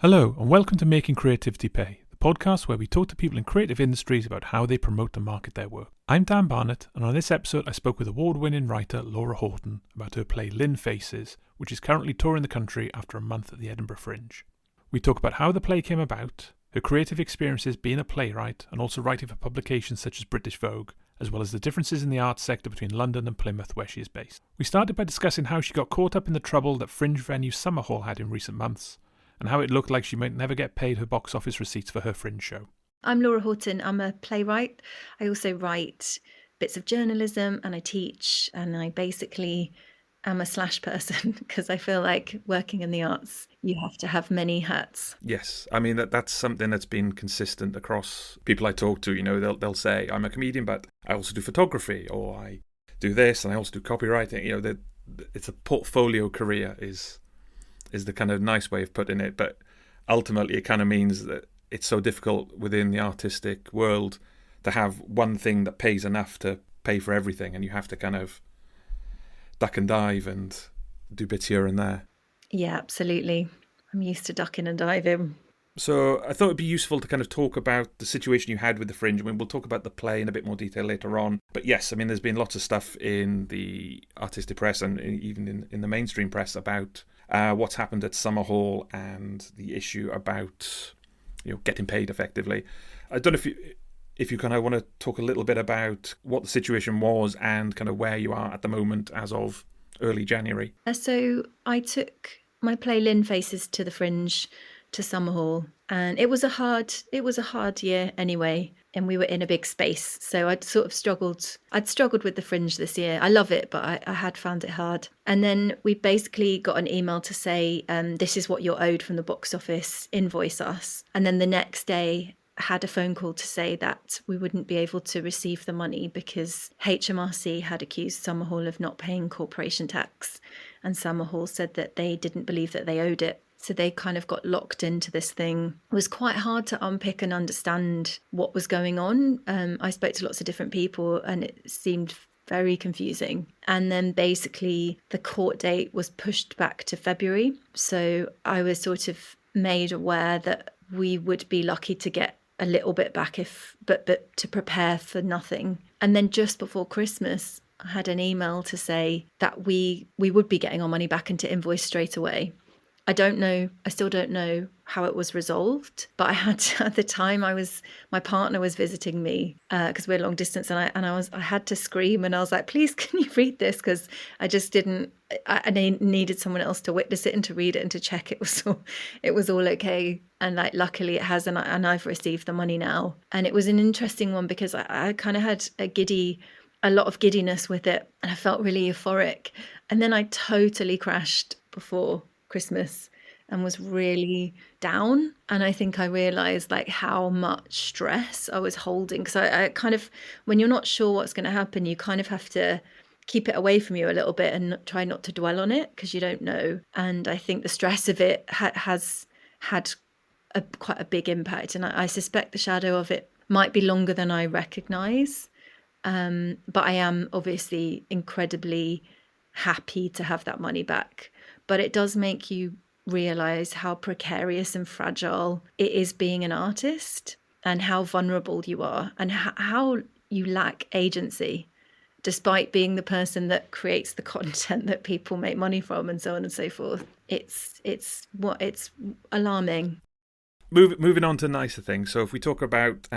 Hello and welcome to Making Creativity Pay, the podcast where we talk to people in creative industries about how they promote and market their work. I'm Dan Barnett, and on this episode I spoke with award-winning writer Laura Horton about her play Lynn Faces, which is currently touring the country after a month at the Edinburgh Fringe. We talk about how the play came about, her creative experiences being a playwright and also writing for publications such as British Vogue, as well as the differences in the arts sector between London and Plymouth where she is based. We started by discussing how she got caught up in the trouble that Fringe venue Summerhall had in recent months, and how it looked like she might never get paid her box office receipts for her Fringe show. I'm Laura Horton. I'm a playwright. I also write bits of journalism and I teach, and I basically am a slash person because I feel like working in the arts, you have to have many hats. Yes, I mean that's something that's been consistent across people I talk to. You know, they'll say I'm a comedian, but I also do photography, or I do this, and I also do copywriting. You know, it's a portfolio career is the kind of nice way of putting it, but ultimately it kind of means that it's so difficult within the artistic world to have one thing that pays enough to pay for everything, and you have to kind of duck and dive and do bits here and there. Yeah, absolutely. I'm used to ducking and diving. So I thought it'd be useful to kind of talk about the situation you had with the Fringe. I mean, we'll talk about the play in a bit more detail later on. But yes, I mean, there's been lots of stuff in the artistic press and even in the mainstream press about what's happened at Summerhall and the issue about, you know, getting paid effectively. I don't know if you kind of want to talk a little bit about what the situation was and kind of where you are at the moment as of early January. So I took my play Lynn Faces to the Fringe, to Summerhall, and it was a hard year anyway, and we were in a big space, so I'd struggled with the Fringe this year. I love it, but I had found it hard. And then we basically got an email to say, this is what you're owed from the box office, invoice us. And then the next day had a phone call to say that we wouldn't be able to receive the money because HMRC had accused Summerhall of not paying corporation tax, and Summerhall said that they didn't believe that they owed it. So they kind of got locked into this thing. It was quite hard to unpick and understand what was going on. I spoke to lots of different people and it seemed very confusing. And then basically the court date was pushed back to February. So I was sort of made aware that we would be lucky to get a little bit back but to prepare for nothing. And then just before Christmas, I had an email to say that we would be getting our money back and to invoice straight away. I still don't know how it was resolved, but I had at the time my partner was visiting me because we're long distance, and I had to scream, and I was like, please, can you read this? Because I needed someone else to witness it and to read it and to check it was all okay. And like, luckily it has, and I've received the money now. And it was an interesting one because I kind of had a lot of giddiness with it, and I felt really euphoric. And then I totally crashed before Christmas and was really down, and I think I realized like how much stress I was holding, because I kind of, when you're not sure what's going to happen, you kind of have to keep it away from you a little bit and try not to dwell on it because you don't know. And I think the stress of it has had quite a big impact, and I suspect the shadow of it might be longer than I recognize, but I am obviously incredibly happy to have that money back. But it does make you realize how precarious and fragile it is being an artist, and how vulnerable you are, and how you lack agency, despite being the person that creates the content that people make money from, and so on and so forth. It's alarming. Moving on to nicer things. So if we talk about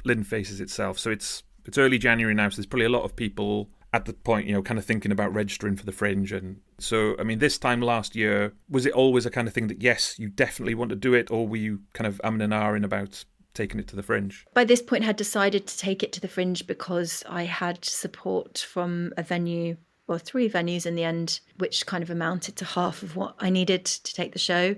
Lynn Faces itself, so it's early January now, so there's probably a lot of people at the point, you know, kind of thinking about registering for the Fringe. And so, I mean, this time last year, was it always a kind of thing that, yes, you definitely want to do it, or were you kind of umming and ahhing about taking it to the Fringe? By this point, I had decided to take it to the Fringe because I had support from a venue, well, 3 venues in the end, which kind of amounted to half of what I needed to take the show.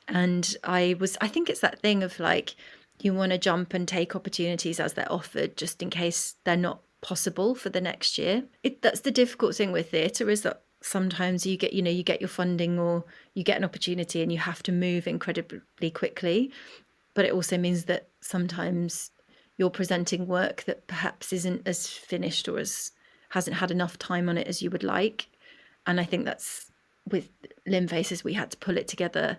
And I think it's that thing of like, you want to jump and take opportunities as they're offered, just in case they're not possible for the next year. That's the difficult thing with theatre, is that sometimes you get your funding or you get an opportunity and you have to move incredibly quickly. But it also means that sometimes you're presenting work that perhaps isn't as finished or hasn't had enough time on it as you would like. And I think that's with Lynn Faces, we had to pull it together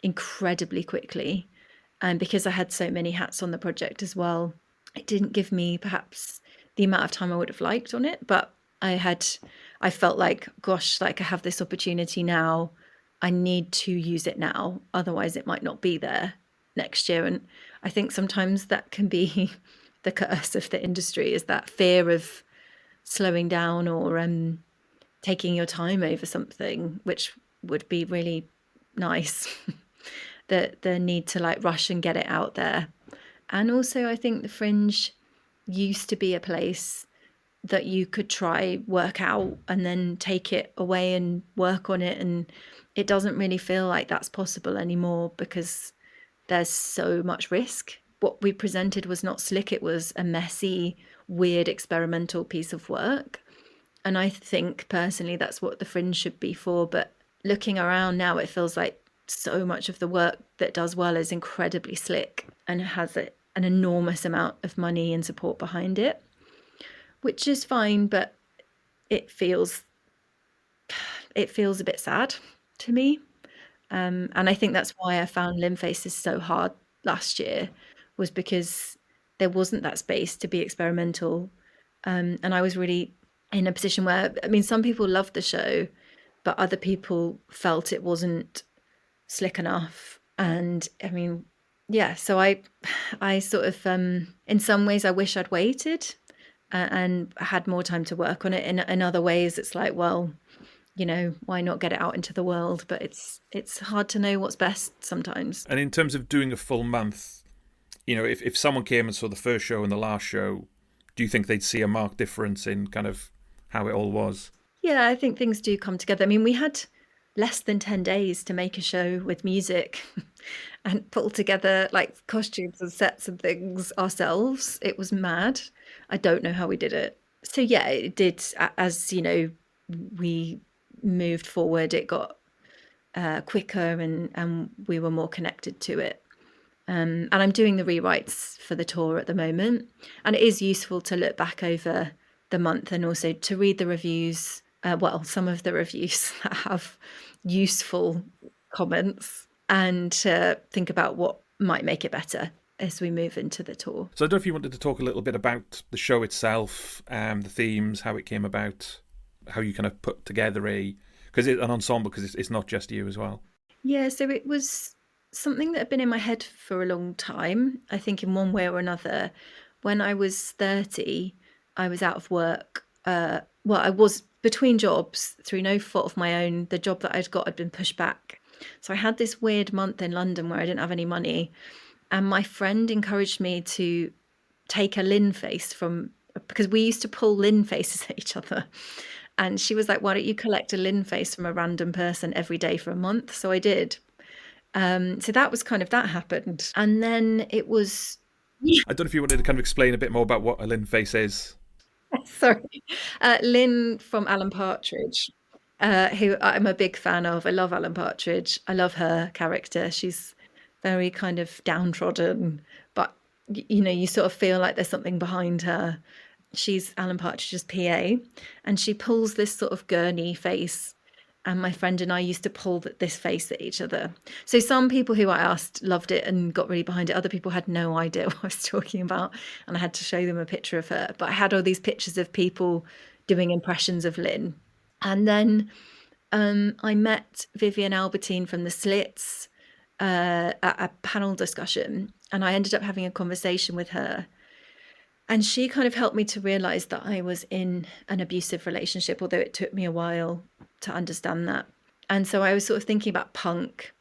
incredibly quickly. And because I had so many hats on the project as well, it didn't give me perhaps the amount of time I would have liked on it. But I felt like, gosh, like I have this opportunity now. I need to use it now. Otherwise, it might not be there next year. And I think sometimes that can be the curse of the industry, is that fear of slowing down or taking your time over something, which would be really nice. The need to like rush and get it out there. And also, I think the Fringe used to be a place that you could try work out and then take it away and work on it, and it doesn't really feel like that's possible anymore because there's so much risk. What we presented was not slick, it was a messy, weird, experimental piece of work. And I think personally that's what the Fringe should be for. But looking around now, it feels like so much of the work that does well is incredibly slick and has an enormous amount of money and support behind it, which is fine, but it feels a bit sad to me. And I think that's why I found Lynn Faces so hard last year, was because there wasn't that space to be experimental. And I was really in a position where, I mean, some people loved the show, but other people felt it wasn't slick enough. And I mean, yeah, so I sort of, in some ways I wish I'd waited and had more time to work on it. In other ways, it's like, well, you know, why not get it out into the world? But it's hard to know what's best sometimes. And in terms of doing a full month, you know, if someone came and saw the first show and the last show, do you think they'd see a marked difference in kind of how it all was? Yeah, I think things do come together. I mean, we had less than 10 days to make a show with music and pull together like costumes and sets and things ourselves. It was mad. I don't know how we did it. So yeah, it did. As you know, we moved forward, it got quicker and we were more connected to it. And I'm doing the rewrites for the tour at the moment. And it is useful to look back over the month and also to read the reviews. Well, some of the reviews that have useful comments, and to think about what might make it better as we move into the tour. So I don't know if you wanted to talk a little bit about the show itself, the themes, how it came about, how you kind of put together an ensemble, because it's not just you as well. Yeah, so it was something that had been in my head for a long time. I think in one way or another, when I was 30, I was out of work. I was between jobs through no fault of my own. The job that I'd got had been pushed back. So I had this weird month in London where I didn't have any money. And my friend encouraged me to take a Lynn face because we used to pull Lynn faces at each other. And she was like, why don't you collect a Lynn face from a random person every day for a month? So I did. So that was kind of, that happened. And then it was... I don't know if you wanted to kind of explain a bit more about what a Lynn face is. Sorry. Lynn from Alan Partridge, who I'm a big fan of. I love Alan Partridge. I love her character. She's very kind of downtrodden, but, you know, you sort of feel like there's something behind her. She's Alan Partridge's PA, and she pulls this sort of gurney face. And my friend and I used to pull this face at each other. So some people who I asked loved it and got really behind it. Other people had no idea what I was talking about. And I had to show them a picture of her. But I had all these pictures of people doing impressions of Lynn. And then I met Vivienne Albertine from the Slits at a panel discussion. And I ended up having a conversation with her. And she kind of helped me to realise that I was in an abusive relationship, although it took me a while to understand that. And so I was sort of thinking about punk.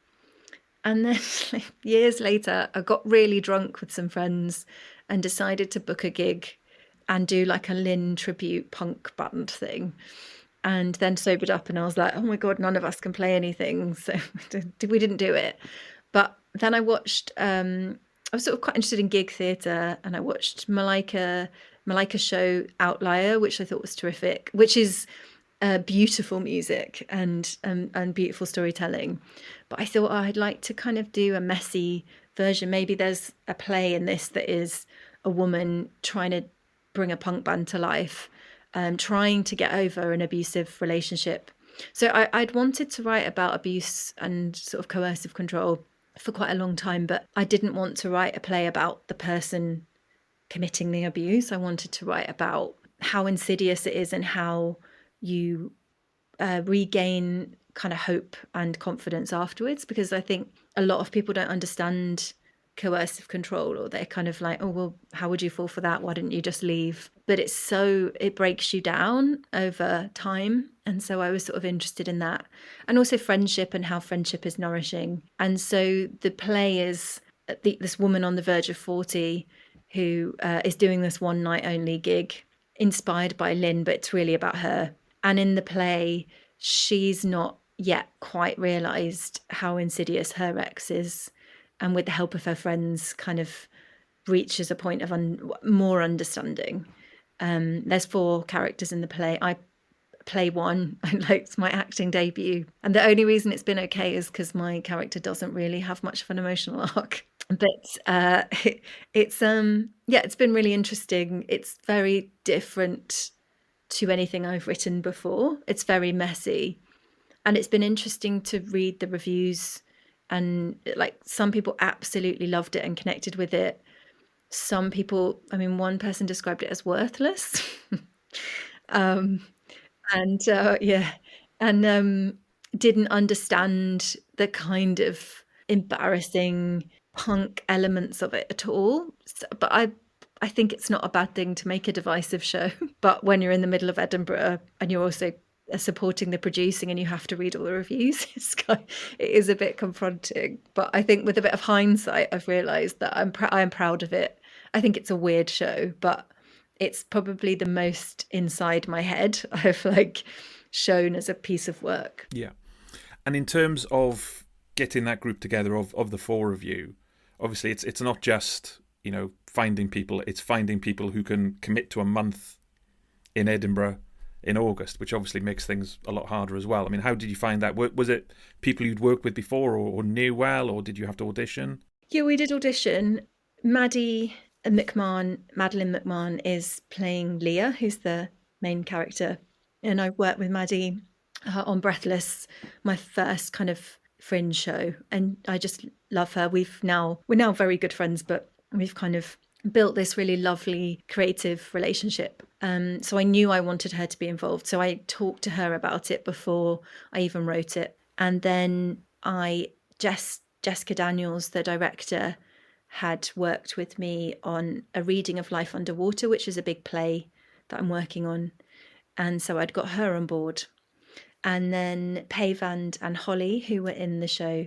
And then years later, I got really drunk with some friends and decided to book a gig and do like a Lynn tribute punk band thing. And then sobered up and I was like, oh my God, none of us can play anything. So we didn't do it. But then I watched... I was sort of quite interested in gig theatre, and I watched Malika's show Outlier, which I thought was terrific, which is beautiful music and beautiful storytelling. But I thought I'd like to kind of do a messy version. Maybe there's a play in this that is a woman trying to bring a punk band to life, trying to get over an abusive relationship, So I'd wanted to write about abuse and sort of coercive control for quite a long time, but I didn't want to write a play about the person committing the abuse. I wanted to write about how insidious it is and how you regain kind of hope and confidence afterwards, because I think a lot of people don't understand coercive control, or they're kind of like, oh well, how would you fall for that, why didn't you just leave? But it breaks you down over time, and so I was sort of interested in that, and also friendship and how friendship is nourishing. And so the play is this woman on the verge of 40 who is doing this one night only gig inspired by Lynn, but it's really about her. And in the play, she's not yet quite realised how insidious her ex is. And with the help of her friends, kind of reaches a point of more understanding. There's 4 characters in the play. I play one. It's my acting debut. And the only reason it's been okay is because my character doesn't really have much of an emotional arc. But it's been really interesting. It's very different to anything I've written before. It's very messy, and it's been interesting to read the reviews, and like some people absolutely loved it and connected with it. Some people, I mean, one person described it as worthless. and didn't understand the kind of embarrassing punk elements of it at all. But I think it's not a bad thing to make a divisive show. But when you're in the middle of Edinburgh and you're also supporting the producing and you have to read all the reviews, it is a bit confronting. But I think with a bit of hindsight, I've realised that I'm proud of it. I think it's a weird show, but it's probably the most inside my head I've shown as a piece of work. Yeah. And in terms of getting that group together of the 4 of you, obviously it's not just, finding people, it's finding people who can commit to a month in Edinburgh in August, which obviously makes things a lot harder as well. I mean, how did you find that? Was it people you'd worked with before or knew well, or did you have to audition? Yeah, we did audition. Madeline McMahon is playing Leah, who's the main character. And I worked with Maddie on Breathless, my first kind of Fringe show. And I just love her. We're now very good friends, but we've kind of built this really lovely creative relationship. So I knew I wanted her to be involved. So I talked to her about it before I even wrote it. And then Jessica Daniels, the director, had worked with me on a reading of Life Underwater, which is a big play that I'm working on. And so I'd got her on board. And then Pavand and Holly, who were in the show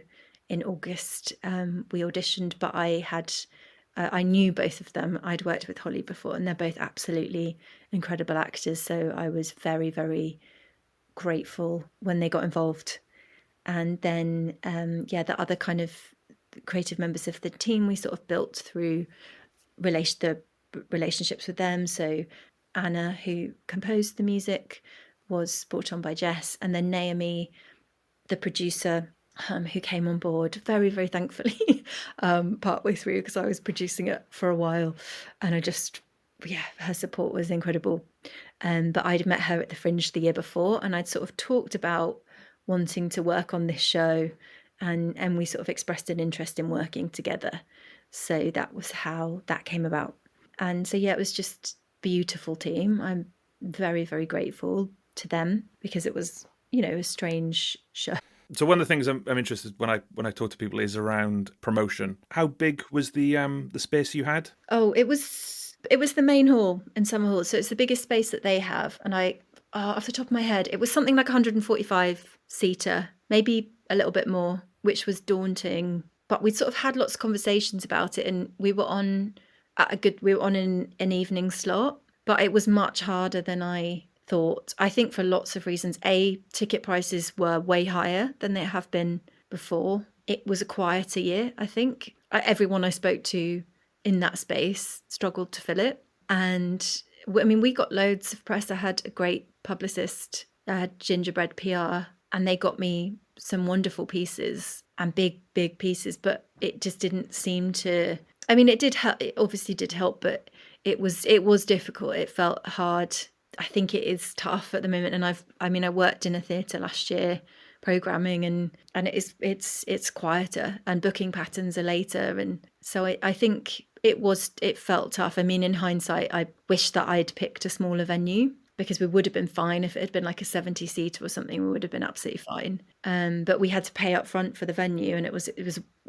in August, we auditioned, but I knew both of them. I'd worked with Holly before, and they're both absolutely incredible actors. So I was very, very grateful when they got involved. And then, the other kind of creative members of the team we sort of built through the relationships with them. So Anna, who composed the music, was brought on by Jess, and then Naomi, the producer, who came on board very, very thankfully partway through, because I was producing it for a while, and her support was incredible. But I'd met her at the Fringe the year before, and I'd sort of talked about wanting to work on this show, and we sort of expressed an interest in working together. So that was how that came about. And so, it was just a beautiful team. I'm very, very grateful to them, because it was, a strange show. So one of the things I'm interested when I talk to people is around promotion. How big was the space you had? Oh, it was the main hall in Summerhall. So it's the biggest space that they have. And off the top of my head, it was something like 145 seater, maybe a little bit more, which was daunting. But we'd sort of had lots of conversations about it, and we were on an evening slot, but it was much harder than I thought. I think for lots of reasons. Ticket prices were way higher than they have been before. It was a quieter year, I think. Everyone I spoke to in that space struggled to fill it. And I mean, we got loads of press. I had a great publicist, Gingerbread PR, and they got me some wonderful pieces and big, big pieces, but it just didn't seem to... I mean, it did help. It obviously did help, but it was difficult. It felt hard. I think it is tough at the moment. And I worked in a theatre last year programming, and it's quieter and booking patterns are later. And so I think it felt tough. I mean, in hindsight, I wish that I'd picked a smaller venue, because we would have been fine. If it had been like a 70-seater or something, we would have been absolutely fine. But we had to pay up front for the venue, and it was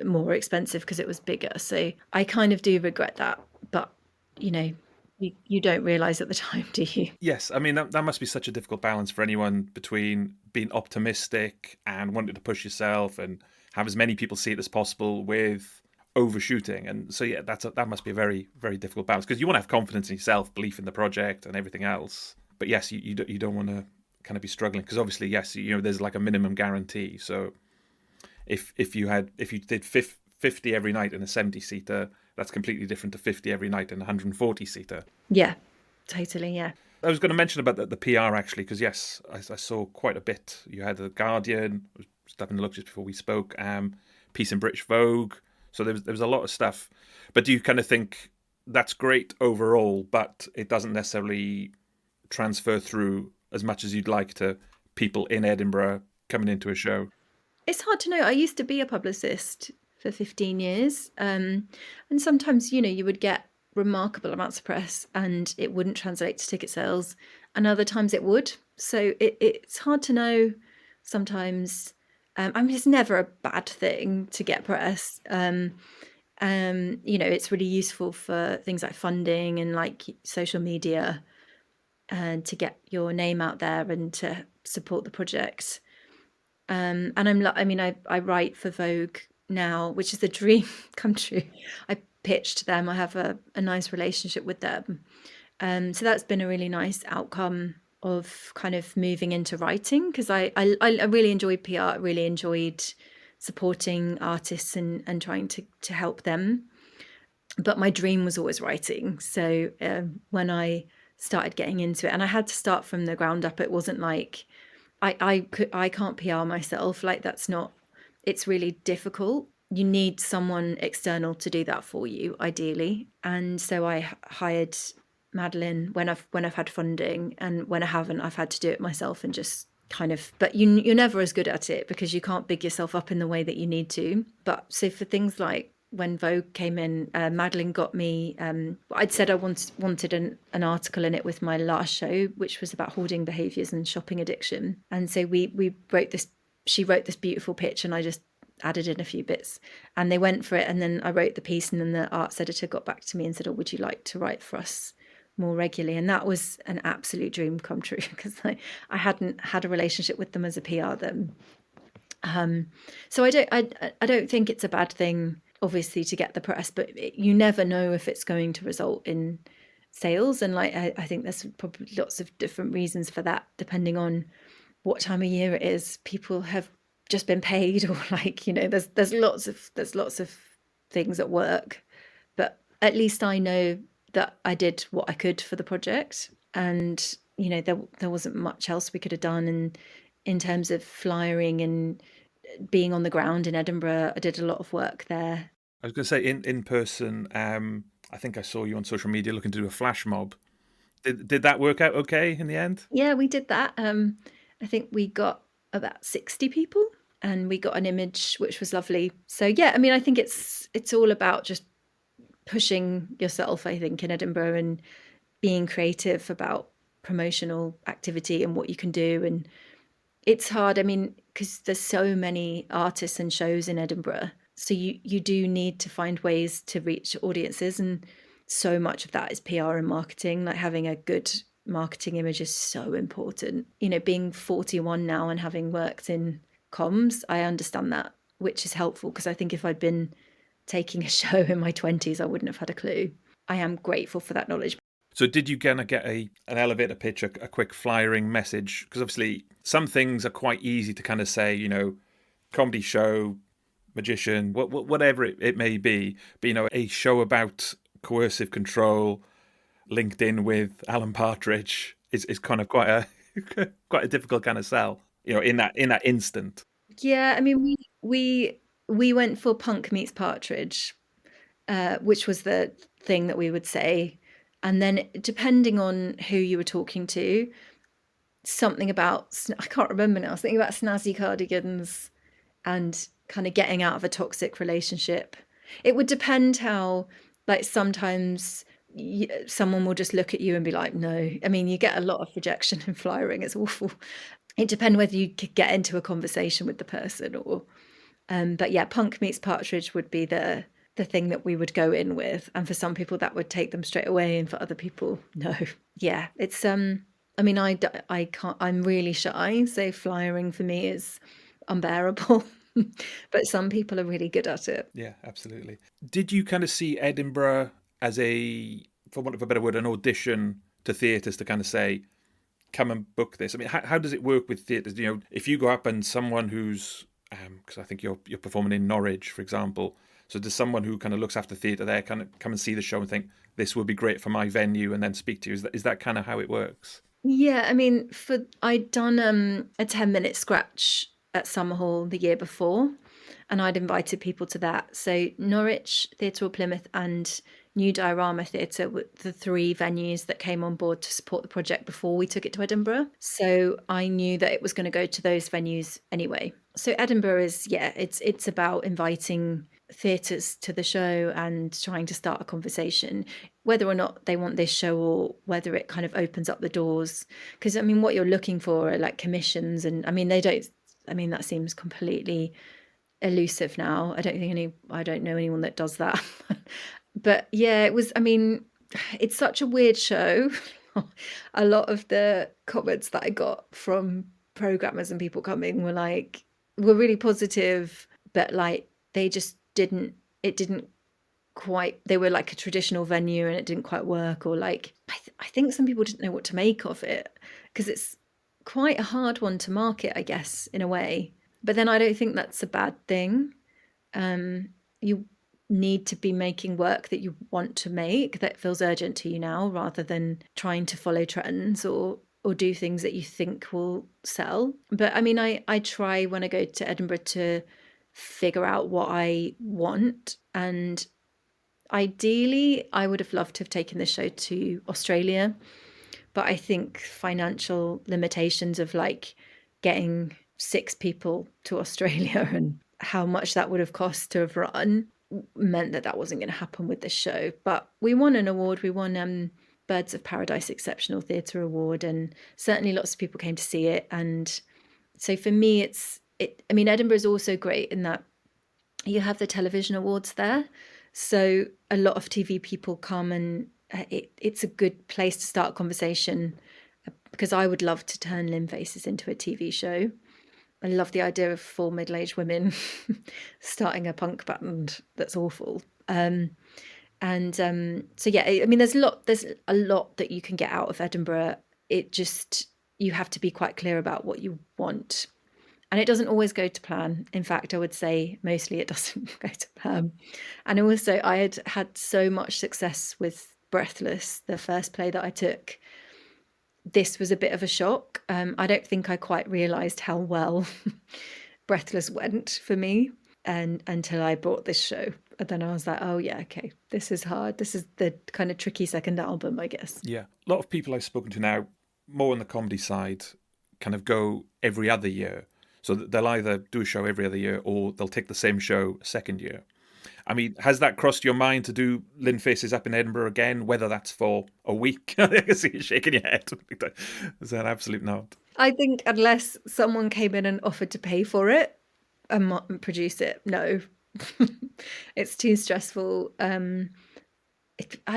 more expensive because it was bigger. So I kind of do regret that. But, you don't realise at the time, do you? Yes, I mean, that must be such a difficult balance for anyone between being optimistic and wanting to push yourself and have as many people see it as possible with overshooting. And so, yeah, that must be a very, very difficult balance, because you want to have confidence in yourself, belief in the project and everything else. But yes, you don't want to kind of be struggling, because obviously, yes, there's like a minimum guarantee. So if you did 50 every night in a 70-seater, that's completely different to 50 every night in a 140-seater. Yeah, totally, yeah. I was going to mention about the PR, actually, because yes, I saw quite a bit. You had The Guardian, I was just having a look just before we spoke, piece in British Vogue. So there was a lot of stuff. But do you kind of think that's great overall, but it doesn't necessarily transfer through as much as you'd like to people in Edinburgh coming into a show? It's hard to know. I used to be a publicist for 15 years. And sometimes, you would get remarkable amounts of press and it wouldn't translate to ticket sales. And other times it would. So it's hard to know sometimes. It's never a bad thing to get press. It's really useful for things like funding and like social media, and to get your name out there and to support the project. And I write for Vogue now, which is a dream come true. I pitched them. I have a nice relationship with them. So that's been a really nice outcome of kind of moving into writing, because I really enjoyed PR. I really enjoyed supporting artists and trying to help them. But my dream was always writing. So when I started getting into it, and I had to start from the ground up, it wasn't like I can't PR myself. Like, that's not, it's really difficult. You need someone external to do that for you, ideally. And so I hired Madeline when I've had funding, and when I haven't, I've had to do it myself and just kind of, but you're never as good at it because you can't big yourself up in the way that you need to. But so for things like when Vogue came in, Madeline got me, I'd said I wanted an article in it with my last show, which was about hoarding behaviours and shopping addiction. And so we wrote this, she wrote this beautiful pitch and I just added in a few bits and they went for it. And then I wrote the piece, and then the arts editor got back to me and said, "Oh, would you like to write for us more regularly?" And that was an absolute dream come true, because I hadn't had a relationship with them as a PR then. So I don't think it's a bad thing, obviously, to get the press, but you never know if it's going to result in sales. And like I think there's probably lots of different reasons for that, depending on what time of year it is. People have just been paid, or like, there's lots of things at work. But at least I know that I did what I could for the project, and there wasn't much else we could have done. And in terms of flyering and being on the ground in Edinburgh, I did a lot of work there. I was going to say, in person, I think I saw you on social media looking to do a flash mob. Did that work out okay in the end? Yeah, we did that. I think we got about 60 people and we got an image, which was lovely. So yeah, I mean, I think it's all about just pushing yourself, I think, in Edinburgh, and being creative about promotional activity and what you can do. And it's hard, I mean, because there's so many artists and shows in Edinburgh. So you do need to find ways to reach audiences. And so much of that is PR and marketing. Like, having a good marketing image is so important. Being 41 now and having worked in comms, I understand that, which is helpful, because I think if I'd been taking a show in my 20s, I wouldn't have had a clue. I am grateful for that knowledge. So did you gonna get an elevator pitch, a quick flyering message? Because obviously some things are quite easy to kind of say, comedy show, magician, whatever it may be. But, a show about coercive control linked in with Alan Partridge is kind of quite a difficult kind of sell, in that instant. Yeah, I mean, we went for punk meets Partridge, which was the thing that we would say. And then depending on who you were talking to, something about, I can't remember now, something about snazzy cardigans and kind of getting out of a toxic relationship. It would depend how, like, sometimes someone will just look at you and be like, no. I mean, you get a lot of rejection in flyering. It's awful. It depends whether you could get into a conversation with the person or, but yeah, punk meets Partridge would be the thing that we would go in with. And for some people that would take them straight away. And for other people, no. Yeah, it's, I mean, I can't, I'm really shy. So flyering for me is unbearable. But some people are really good at it. Yeah, absolutely. Did you kind of see Edinburgh as a, for want of a better word, an audition to theatres to kind of say, come and book this? I mean, how does it work with theatres? You know, if you go up and someone who's, because I think you're performing in Norwich, for example, so does someone who kind of looks after theatre there kind of come and see the show and think, this would be great for my venue, and then speak to you? Is that kind of how it works? Yeah, I mean, I'd done a 10-minute scratch at Summerhall the year before, and I'd invited people to that. So Norwich Theatre or Plymouth and New Diorama Theatre were the three venues that came on board to support the project before we took it to Edinburgh. So I knew that it was going to go to those venues anyway. So Edinburgh is, yeah, it's about inviting theatres to the show and trying to start a conversation, whether or not they want this show or whether it kind of opens up the doors. Because I mean, what you're looking for are like commissions, and I mean, that seems completely elusive now. I don't know anyone that does that. But yeah, it was, I mean, it's such a weird show. A lot of the comments that I got from programmers and people coming were really positive, but like they just it didn't quite, they were like a traditional venue and it didn't quite work, or like I think some people didn't know what to make of it because it's quite a hard one to market, I guess, in a way. But then I don't think that's a bad thing. You need to be making work that you want to make, that feels urgent to you now, rather than trying to follow trends or do things that you think will sell. But I mean, I try when I go to Edinburgh to figure out what I want, and ideally I would have loved to have taken this show to Australia, but I think financial limitations of like getting 6 people to Australia and how much that would have cost to have run meant that wasn't going to happen with this show. But we won an award. We won Birds of Paradise Exceptional Theatre Award, and certainly lots of people came to see it. And so for me, I mean, Edinburgh is also great in that you have the television awards there. So a lot of TV people come, and it's a good place to start a conversation, because I would love to turn Lynn Faces into a TV show. I love the idea of 4 middle-aged women starting a punk band that's awful. So yeah, I mean, there's a lot that you can get out of Edinburgh. It just, you have to be quite clear about what you want. And it doesn't always go to plan. In fact, I would say mostly it doesn't go to plan. And also, I had so much success with Breathless, the first play that I took. This was a bit of a shock. I don't think I quite realised how well Breathless went for me, and until I brought this show. And then I was like, oh yeah, okay, this is hard. This is the kind of tricky second album, I guess. Yeah. A lot of people I've spoken to now, more on the comedy side, kind of go every other year. So they'll either do a show every other year or they'll take the same show a second year. I mean, has that crossed your mind to do Lynn Faces up in Edinburgh again, whether that's for a week? I can see you shaking your head. Is that absolute not? I think unless someone came in and offered to pay for it and produce it, no. It's too stressful. I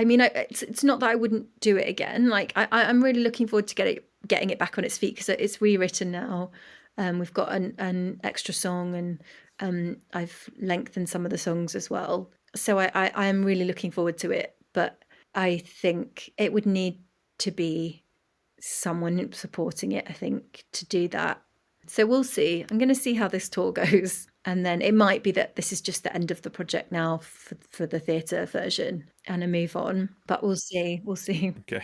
mean, it's not that I wouldn't do it again. Like, I'm really looking forward to getting it back on its feet, because it's rewritten now. We've got an extra song, and I've lengthened some of the songs as well. So I am really looking forward to it. But I think it would need to be someone supporting it, I think, to do that. So we'll see. I'm going to see how this tour goes. And then it might be that this is just the end of the project now for the theatre version, and a move on. But we'll see. We'll see. Okay.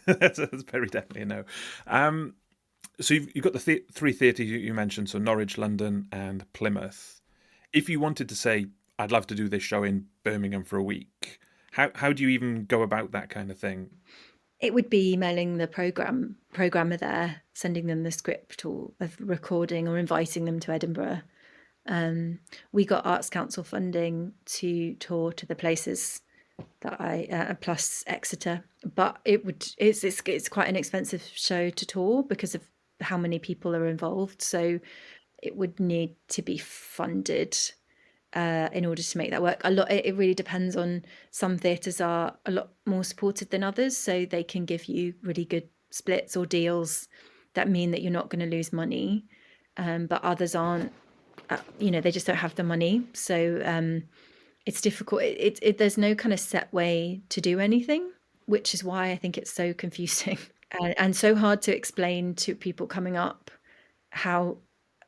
That's very definitely a no. So you've got the 3 theatres you mentioned, so Norwich, London and Plymouth. If you wanted to say, I'd love to do this show in Birmingham for a week, How do you even go about that kind of thing? It would be emailing the programmer there, sending them the script or of recording, or inviting them to Edinburgh. We got Arts Council funding to tour to the places that I plus Exeter, but it's quite an expensive show to tour because of how many people are involved. So it would need to be funded in order to make that work. It really depends on, some theatres are a lot more supported than others, so they can give you really good splits or deals that mean that you're not going to lose money, but others aren't. They just don't have the money, so it's difficult. There's no kind of set way to do anything, which is why I think it's so confusing and so hard to explain to people coming up how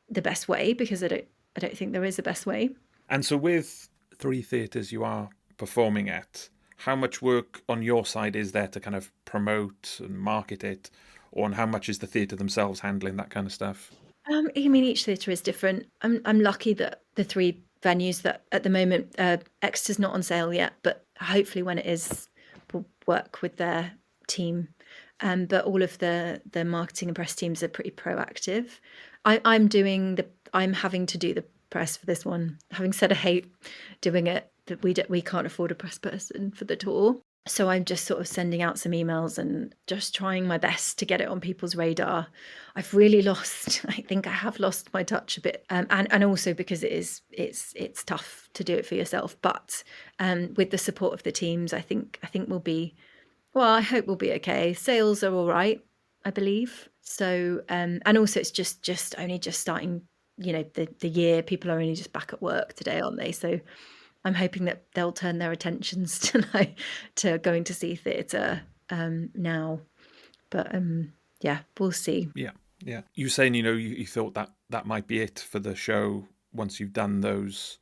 the best way, because I don't think there is a best way. And so with 3 theatres you are performing at, how much work on your side is there to kind of promote and market it, or how much is the theatre themselves handling that kind of stuff? I mean, each theatre is different. I'm lucky that the 3 venues that at the moment, Exeter's not on sale yet, but hopefully when it is, we'll work with their team. But all of the marketing and press teams are pretty proactive. I'm having to do the press for this one. Having said I hate doing it, but we can't afford a press person for the tour. So I'm just sort of sending out some emails and just trying my best to get it on people's radar. I've really lost, I think I have lost my touch a bit. And also because it's tough to do it for yourself. But with the support of the teams, I think we'll be, well, I hope we'll be okay. Sales are all right, I believe. So, and also it's just only just starting, the year. People are only just back at work today, aren't they? So I'm hoping that they'll turn their attentions to going to see theatre now. But yeah, we'll see. Yeah. You saying, you thought that might be it for the show once you've done those.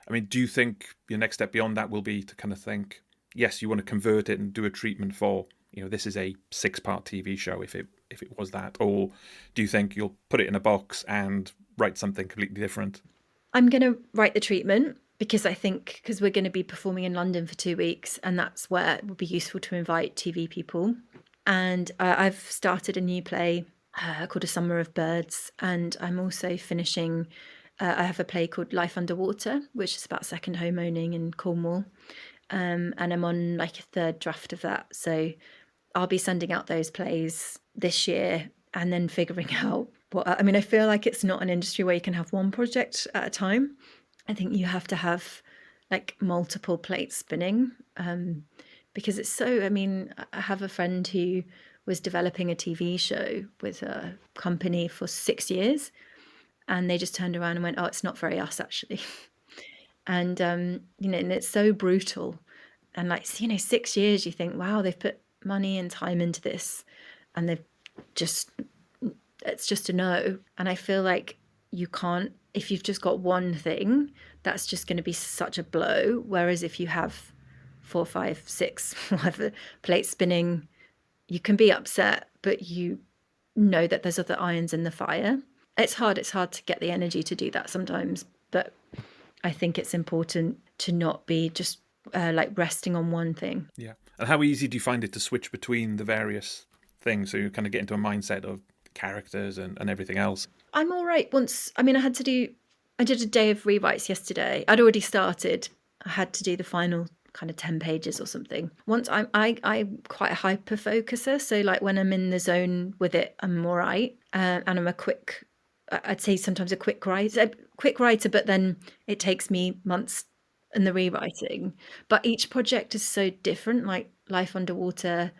I mean, do you think your next step beyond that will be to kind of think, yes, you want to convert it and do a treatment for, this is a 6-part TV show if it was that, or do you think you'll put it in a box and write something completely different? I'm going to write the treatment, because I think, because we're going to be performing in London for 2 weeks, and that's where it would be useful to invite TV people. And I've started a new play called A Summer of Birds, and I'm also finishing, I have a play called Life Underwater, which is about second home owning in Cornwall, and I'm on like a 3rd draft of that. So I'll be sending out those plays this year and then figuring out I feel like it's not an industry where you can have one project at a time. I think you have to have like multiple plates spinning, because it's so, I have a friend who was developing a TV show with a company for 6 years, and they just turned around and went, oh, it's not very us actually. And, and it's so brutal. And 6 years, you think, wow, they've put money and time into this, and it's just a no. And I feel like you can't, if you've just got one thing, that's just going to be such a blow. Whereas if you have 4, 5, 6, whatever plates spinning, you can be upset, but you know that there's other irons in the fire. It's hard to get the energy to do that sometimes, but I think it's important to not be just resting on one thing. Yeah. And how easy do you find it to switch between the various things, so you kind of get into a mindset of characters and everything else? I'm all right. I did a day of rewrites yesterday. I'd already started. I had to do the final kind of 10 pages or something. Once I'm quite a hyper focuser, so like when I'm in the zone with it, I'm all right. And I'm I'd say sometimes a quick writer, but then it takes me months in the rewriting. But each project is so different. Like Life Underwater,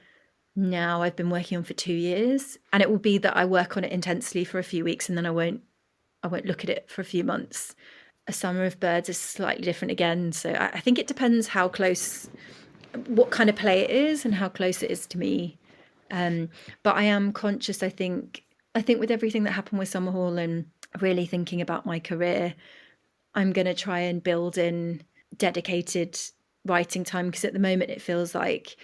now I've been working on for 2 years, and it will be that I work on it intensely for a few weeks and then I won't look at it for a few months. A Summer of Birds is slightly different again. So I think it depends what kind of play it is and how close it is to me. But I am conscious, I think with everything that happened with Summerhall and really thinking about my career, I'm going to try and build in dedicated writing time, because at the moment it feels like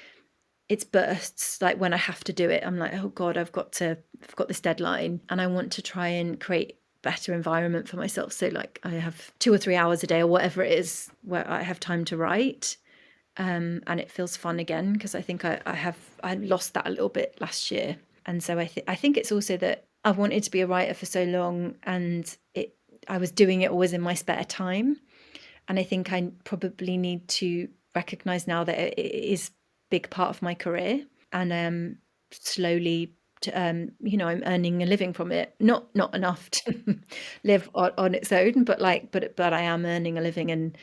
it's bursts. Like when I have to do it, I'm like, oh God, I've got this deadline, and I want to try and create better environment for myself. So like I have 2 or 3 hours a day or whatever it is where I have time to write. and it feels fun again, because I think I lost that a little bit last year. And so I think it's also that I wanted to be a writer for so long, and I was doing it always in my spare time. And I think I probably need to recognize now that it is a big part of my career, and slowly, I'm earning a living from it. Not enough to live on its own, but I am earning a living, and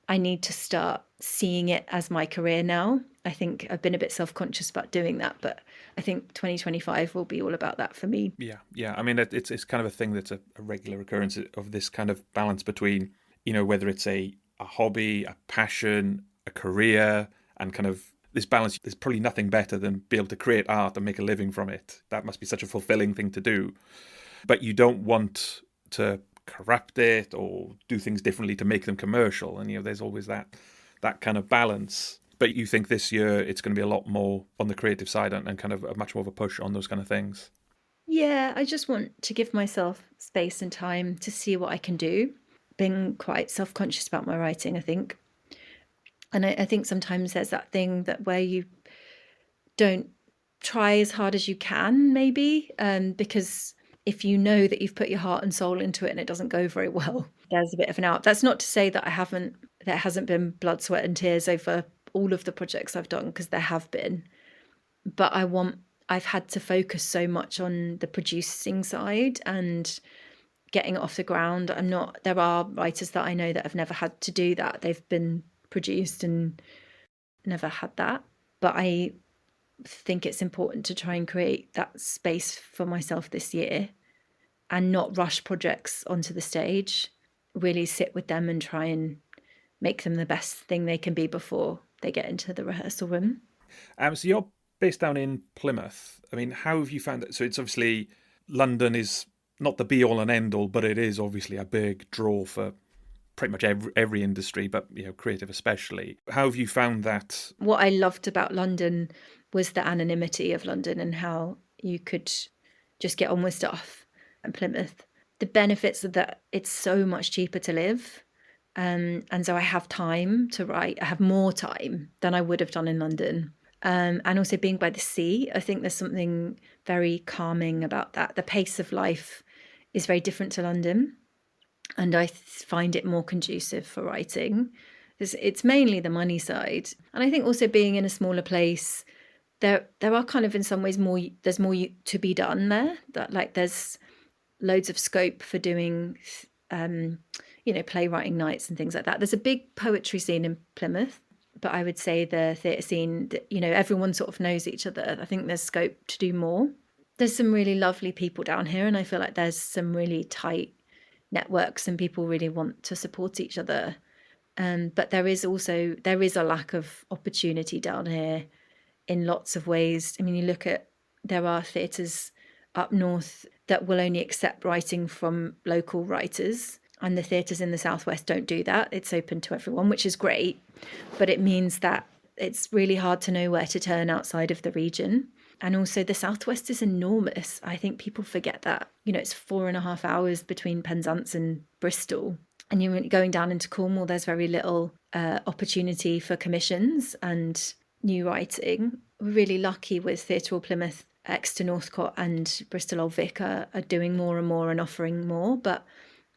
I need to start seeing it as my career now. I think I've been a bit self-conscious about doing that, but I think 2025 will be all about that for me. Yeah. I mean, it's kind of a thing that's a regular occurrence of this kind of balance between, whether it's a hobby, a passion, a career, and kind of this balance. There's probably nothing better than be able to create art and make a living from it. That must be such a fulfilling thing to do. But you don't want to corrupt it or do things differently to make them commercial. And, there's always that kind of balance. But you think this year it's going to be a lot more on the creative side and kind of a much more of a push on those kind of things? Yeah, I just want to give myself space and time to see what I can do. Being quite self-conscious about my writing, I think. And I think sometimes there's that thing that where you don't try as hard as you can, maybe, because if you know that you've put your heart and soul into it and it doesn't go very well, there's a bit of an out. That's not to say that there hasn't been blood, sweat and tears over all of the projects I've done, because there have been. But I've had to focus so much on the producing side and getting it off the ground. There are writers that I know that have never had to do that. They've been produced and never had that. But I think it's important to try and create that space for myself this year and not rush projects onto the stage. Really sit with them and try and make them the best thing they can be before they get into the rehearsal room. So you're based down in Plymouth. I mean, how have you found it? So it's obviously London is not the be all and end all, but it is obviously a big draw for pretty much every industry, but creative especially. How have you found that? What I loved about London was the anonymity of London and how you could just get on with stuff. And Plymouth, the benefits of that, it's so much cheaper to live. And so I have time to write. I have more time than I would have done in London. And also being by the sea, I think there's something very calming about that. The pace of life is very different to London, and I find it more conducive for writing. It's mainly the money side. And I think also being in a smaller place, there are kind of in some ways there's more to be done there. That like there's loads of scope for doing playwriting nights and things like that. There's a big poetry scene in Plymouth, but I would say the theatre scene, everyone sort of knows each other. I think there's scope to do more. There's some really lovely people down here, and I feel like there's some really tight networks and people really want to support each other. But there is a lack of opportunity down here in lots of ways. I mean, there are theatres up north that will only accept writing from local writers, and the theatres in the southwest don't do that. It's open to everyone, which is great, but it means that it's really hard to know where to turn outside of the region. And also the southwest is enormous. I think people forget that. It's 4.5 hours between Penzance and Bristol. And you're going down into Cornwall, there's very little opportunity for commissions and new writing. We're really lucky with Theatre Hall Plymouth, Exeter Northcote and Bristol Old Vic are doing more and more and offering more. But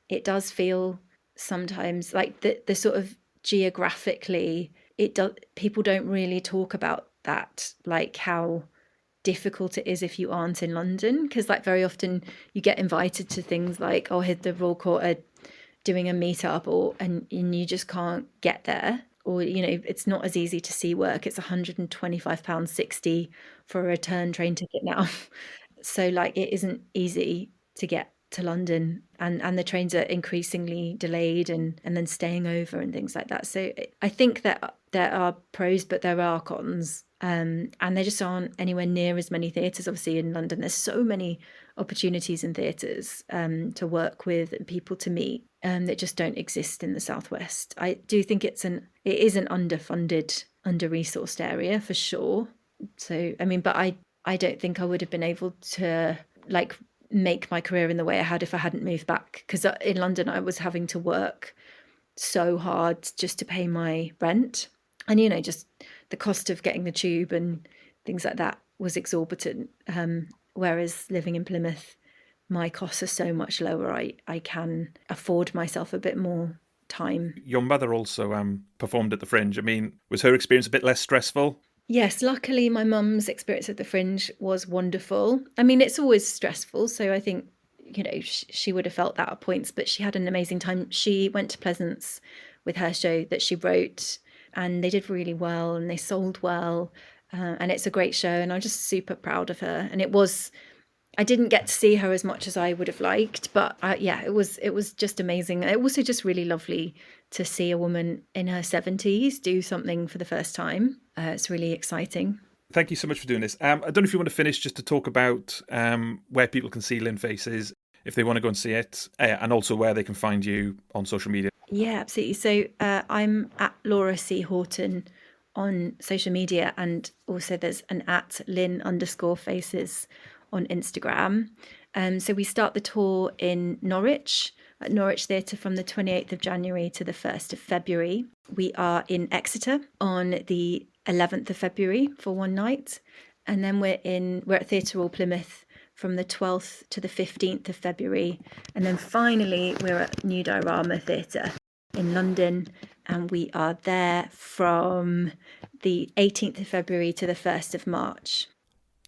it does feel sometimes like the sort of geographically, people don't really talk about that, like how difficult it is if you aren't in London, because like very often you get invited to things like, oh, here the Royal Court are doing a meetup, and you just can't get there, or it's not as easy to see work. It's £125.60 for a return train ticket now. So like it isn't easy to get to London, and the trains are increasingly delayed and then staying over and things like that. So I think that there are pros, but there are cons. And there just aren't anywhere near as many theatres. Obviously in London there's so many opportunities in theatres to work with and people to meet that just don't exist in the southwest. I do think it is an underfunded, under-resourced area for sure. So I mean, but I don't think I would have been able to like make my career in the way I had if I hadn't moved back, because in London I was having to work so hard just to pay my rent. And, just the cost of getting the tube and things like that was exorbitant. Whereas living in Plymouth, my costs are so much lower. I can afford myself a bit more time. Your mother also performed at the Fringe. I mean, was her experience a bit less stressful? Yes, luckily my mum's experience at the Fringe was wonderful. I mean, it's always stressful, so I think, she would have felt that at points, but she had an amazing time. She went to Pleasance with her show that she wrote, and they did really well and they sold well. And it's a great show, and I'm just super proud of her. And I didn't get to see her as much as I would have liked, but it was just amazing. It also just really lovely to see a woman in her 70s do something for the first time. It's really exciting. Thank you so much for doing this. I don't know if you want to finish just to talk about where people can see Lynn Faces, if they want to go and see it, and also where they can find you on social media. Yeah, absolutely. So I'm at Laura C. Horton on social media, and also there's an at Lynn_Faces on Instagram. So we start the tour in Norwich, at Norwich Theatre, from the 28th of January to the 1st of February. We are in Exeter on the 11th of February for one night. And then we're at Theatre Royal Plymouth from the 12th to the 15th of February. And then finally, we're at New Diorama Theatre in London, and we are there from the 18th of February to the 1st of March.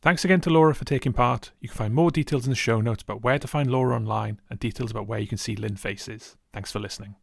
Thanks again to Laura for taking part. You can find more details in the show notes about where to find Laura online and details about where you can see Lynn Faces. Thanks for listening.